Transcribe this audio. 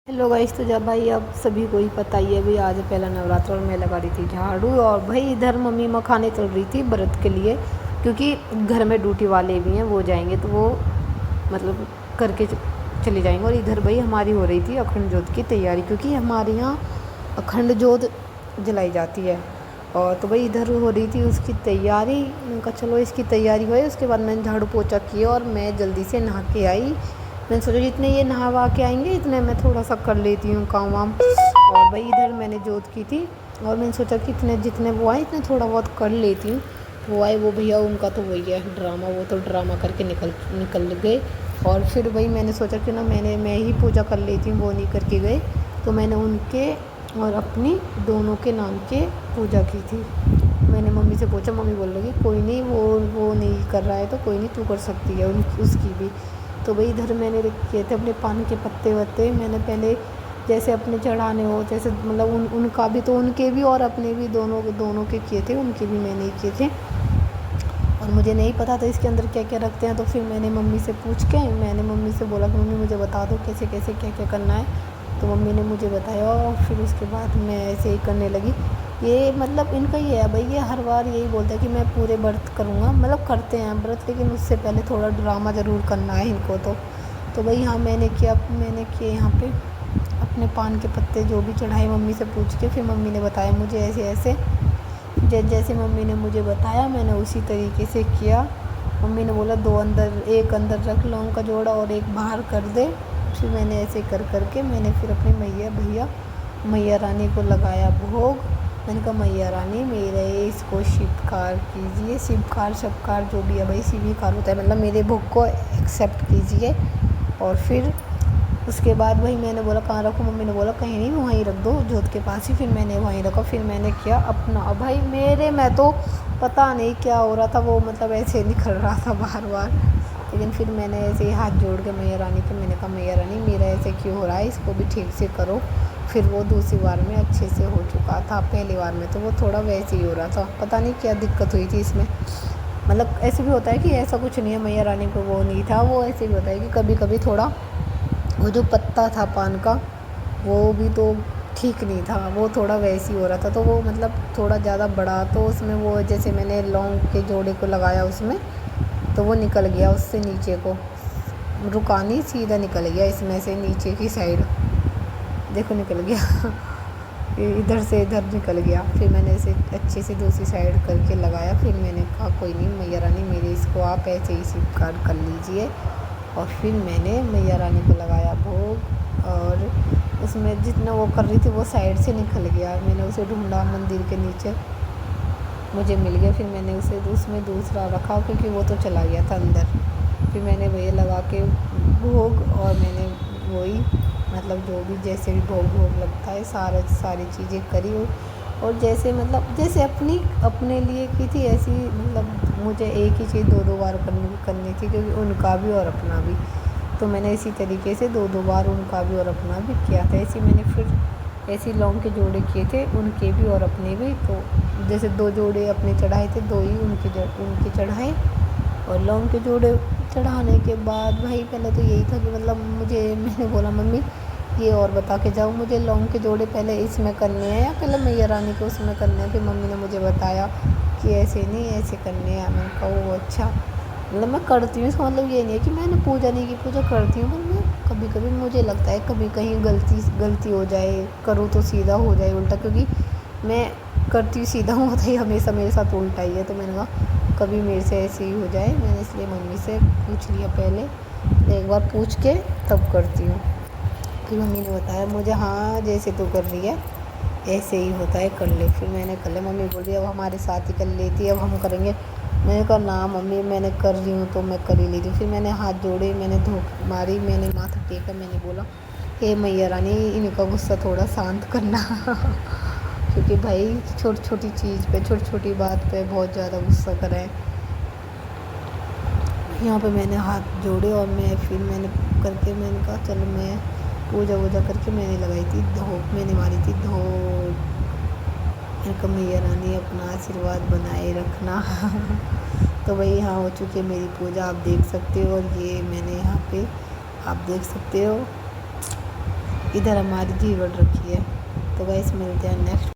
Hello guys. तो जब भाई अब सभी को ही पता ही है भाई, आज पहला नवरात्र और मैं लगा रही थी झाड़ू। और भाई इधर मम्मी मखाने चल रही थी व्रत के लिए, क्योंकि घर में ड्यूटी वाले भी हैं, वो जाएंगे तो वो मतलब करके चले जाएंगे। और इधर भाई हमारी हो रही थी अखंड ज्योत की तैयारी, क्योंकि हमारे यहाँ अखंड ज्योत जलाई जाती है। और तो भाई इधर हो रही थी उसकी तैयारी। उनका चलो इसकी तैयारी हुई, उसके बाद मैंने झाड़ू पोछा किया और मैं जल्दी से नहा के आई। मैंने सोचा जितने ये नहावा के आएंगे इतने मैं थोड़ा सा कर लेती हूँ काम वाम। और भाई इधर मैंने जोत की थी और मैंने सोचा कि इतने जितने वो आए इतने थोड़ा बहुत कर लेती हूँ। वो आए, वो भैया उनका तो वही है ड्रामा, वो तो ड्रामा करके निकल गए। और फिर वही मैंने सोचा कि ना मैं ही पूजा कर लेती हूँ, वो नहीं करके गए। तो मैंने उनके और अपनी दोनों के नाम के पूजा की थी। मैंने मम्मी से पूछा, मम्मी बोल रही कोई नहीं, वो नहीं कर रहा है तो कोई नहीं, तू कर सकती है उसकी भी। तो भाई इधर मैंने किए थे अपने पान के पत्ते वत्ते। मैंने पहले जैसे अपने चढ़ाने हो, जैसे मतलब उनका भी तो उनके भी और अपने भी दोनों के किए थे, उनके भी मैंने ही किए थे। और मुझे नहीं पता था इसके अंदर क्या क्या रखते हैं, तो फिर मैंने मम्मी से पूछ के मैंने मम्मी से बोला कि मम्मी मुझे बता दो कैसे कैसे क्या क्या करना है। तो मम्मी ने मुझे बताया और फिर उसके बाद मैं ऐसे ही करने लगी। ये मतलब इनका ही है भाई, ये हर बार यही बोलता है कि मैं पूरे व्रत करूँगा, मतलब करते हैं व्रत, लेकिन उससे पहले थोड़ा ड्रामा ज़रूर करना है इनको। तो भाई हाँ मैंने किए यहाँ पे अपने पान के पत्ते जो भी चढ़ाए मम्मी से पूछ के। फिर मम्मी ने बताया मुझे ऐसे ऐसे, जैसे मम्मी ने मुझे बताया मैंने उसी तरीके से किया। मम्मी ने बोला एक अंदर रख लौंग का जोड़ा और एक बाहर कर दे। फिर मैंने ऐसे कर के मैंने फिर अपने मैया रानी को लगाया भोग। मैंने कहा मैया रानी मेरे इसको स्वीकार कीजिए, स्वीकार जो भी है भाई स्वीकार होता है, मतलब मेरे भोग को एक्सेप्ट कीजिए। और फिर उसके बाद वही मैंने बोला कहाँ रखूँ, मम्मी ने बोला कहीं नहीं वहीं रख दो जोत के पास ही। फिर मैंने वहीं रखा। फिर मैंने किया अपना। अब भाई मैं तो पता नहीं क्या हो रहा था, वो मतलब ऐसे निकल रहा था बार बार। लेकिन फिर मैंने ऐसे ही हाथ जोड़ के मैया रानी के मैंने कहा मैया रानी मेरा ऐसे क्यों हो रहा है, इसको भी ठीक से करो। फिर वो दूसरी बार में अच्छे से हो चुका था, पहली बार में तो वो थोड़ा वैसे ही हो रहा था, पता नहीं क्या दिक्कत हुई थी इसमें। मतलब ऐसे भी होता है कि ऐसा कुछ नहीं है, मैया रानी को वो नहीं था, वो ऐसे भी होता है कि कभी कभी थोड़ा वो जो पत्ता था पान का वो भी तो ठीक नहीं था, वो थोड़ा वैसे ही हो रहा था। तो वो मतलब थोड़ा ज़्यादा बड़ा, तो उसमें वो जैसे मैंने लौंग के जोड़े को लगाया उसमें, तो वो निकल गया उससे नीचे को, रुका नहीं सीधा निकल गया इसमें से नीचे की साइड, देखो निकल गया इधर से इधर निकल गया। फिर मैंने इसे अच्छे से दूसरी साइड करके लगाया। फिर मैंने कहा कोई नहीं मैया रानी मेरे इसको आप ऐसे ही स्वीकार कर लीजिए। और फिर मैंने मैया रानी को लगाया भोग। और उसमें जितना वो कर रही थी वो साइड से निकल गया, मैंने उसे ढूंढा मंदिर के नीचे, मुझे मिल गया। फिर मैंने उसे उसमें दूसरा रखा क्योंकि वो तो चला गया था अंदर। फिर मैंने वही लगा के भोग, और मैंने वही मतलब जो भी जैसे भी भोग लगता है सारी चीज़ें करी। और जैसे मतलब जैसे अपने लिए की थी ऐसी, मतलब मुझे एक ही चीज़ दो बार करनी थी, क्योंकि उनका भी और अपना भी। तो मैंने इसी तरीके से दो बार उनका भी और अपना भी किया था। ऐसे मैंने फिर ऐसे लौंग के जोड़े किए थे, उनके भी और अपने भी। तो जैसे 2 जोड़े अपने चढ़ाए थे, 2 ही उनके चढ़ाए। और लौंग के जोड़े चढ़ाने के बाद भाई पहले तो यही था कि मतलब मैंने बोला मम्मी ये और बता के जाओ, मुझे लौंग के जोड़े पहले इसमें करने हैं या पहले मैया रानी को उसमें करने हैं। फिर मम्मी ने मुझे बताया कि ऐसे नहीं ऐसे करने हैं। मैंने कहा वो अच्छा, मतलब मैं करती हूँ, इसका मतलब ये नहीं है कि मैंने पूजा नहीं की, पूजा करती हूँ, पर मैं कभी कभी मुझे लगता है कभी कहीं गलती हो जाए, करूँ तो सीधा हो जाए उल्टा, क्योंकि मैं करती हूँ सीधा होता ही हमेशा मेरे साथ उल्टा ही है। तो मैंने कहा कभी मेरे से ऐसे ही हो जाए, मैंने इसलिए मम्मी से पूछ लिया पहले, एक बार पूछ के तब करती हूँ। फिर मम्मी ने बताया मुझे हाँ जैसे तू कर रही है ऐसे ही होता है, कर ले। फिर मैंने कर लिया। मम्मी बोल रही अब हमारे साथ ही कर लेती है, अब हम करेंगे। मैंने कहा ना मम्मी मैं कर रही हूँ तो मैं कर ही लेती हूँ। फिर मैंने हाथ जोड़े, मैंने धूप मारी, मैंने माथा टेका, मैंने बोला हे मैया रानी इनका गुस्सा थोड़ा शांत करना क्योंकि भाई छोटी छोटी चीज़ पे छोटी छोटी बात पे बहुत ज़्यादा गुस्सा कराएं। यहाँ पे मैंने हाथ जोड़े और मैंने करके मैंने कहा चलो मैं पूजा वूजा करके मैंने लगाई थी धूप, मैंने मारी थी धूप। मैंने कहा मैया रानी अपना आशीर्वाद बनाए रखना तो भाई यहाँ हो चुकी है मेरी पूजा, आप देख सकते हो। और ये मैंने यहाँ पे आप देख सकते हो इधर हमारी जी बढ़ रखी है। तो गाइस मिलते हैं नेक्स्ट